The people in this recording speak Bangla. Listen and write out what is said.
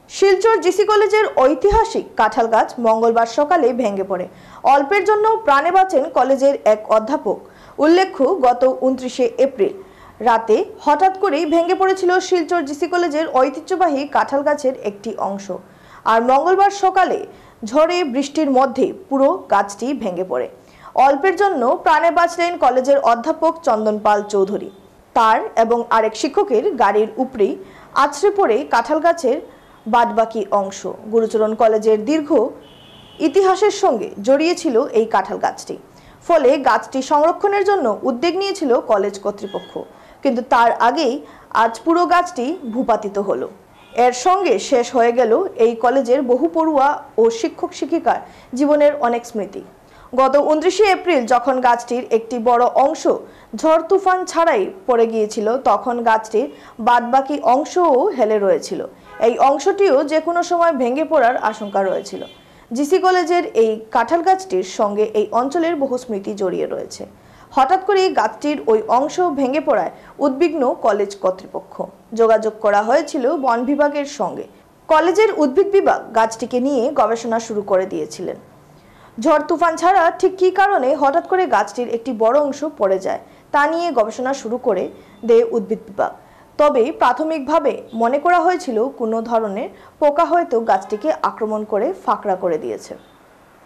শিলচর জিসি কলেজের ঐতিহাসিক কাঁঠাল গাছ মঙ্গলবার সকালে ভেঙে পড়ে। অল্পের জন্য প্রাণে বাঁচেন কলেজের এক অধ্যাপক। উল্লেখ্য, গত 29শে এপ্রিল রাতে হঠাৎ করেই ভেঙে পড়েছিল শিলচর জিসি কলেজের ঐতিহ্যবাহী কাঁঠাল গাছের একটি অংশ। আর মঙ্গলবার সকালে ঝড়ে বৃষ্টির মধ্যে পুরো গাছটি ভেঙে পড়ে। অল্পের জন্য প্রাণে বাঁচলেন কলেজের অধ্যাপক চন্দন পাল চৌধুরী। তার এবং আরেক শিক্ষকের গাড়ির উপরেই আছড়ে পড়ে কাঁঠাল গাছের বাদবাকি অংশ। গুরুচরণ কলেজের দীর্ঘ ইতিহাসের সঙ্গে জড়িয়ে ছিল এই কাঁঠাল গাছটি। ফলে গাছটি সংরক্ষণের জন্য উদ্যোগ নিয়েছিল কলেজ কর্তৃপক্ষ। কিন্তু তার আগেই আজ পুরো গাছটি ভূপাতিত হলো। এর সঙ্গে শেষ হয়ে গেল এই কলেজের বহু পড়ুয়া ও শিক্ষক শিক্ষিকার জীবনের অনেক স্মৃতি। গত 29শে এপ্রিল যখন গাছটির একটি বড় অংশ ঝড় তুফান ছাড়াই পড়ে গিয়েছিল, তখন গাছটির বাদবাকি অংশও হেলে রয়েছিল। এই অংশটিও যে কোনো সময় ভেঙে পড়ার আশঙ্কা রয়েছিল। জিসি কলেজের এই কাঁঠাল গাছটির সঙ্গে এই অঞ্চলের বহু স্মৃতি জড়িয়ে রয়েছে। হঠাৎ করে গাছটির ওই অংশ ভেঙে পড়ায় উদ্বিগ্ন কলেজ কর্তৃপক্ষ। যোগাযোগ করা হয়েছিল বন বিভাগের সঙ্গে। কলেজের উদ্ভিদ বিভাগ গাছটিকে নিয়ে গবেষণা শুরু করে দিয়েছিলেন। ঝড় তুফান ছাড়া ঠিক কী কারণে হঠাৎ করে গাছটির একটি বড় অংশ পড়ে যায় তা নিয়ে গবেষণা শুরু করে দেয় উদ্ভিদ বিভাগ। তবে প্রাথমিকভাবে মনে করা হয়েছিল কোনো ধরনের পোকা হয়তো গাছটিকে আক্রমণ করে ফাঁকড়া করে দিয়েছে।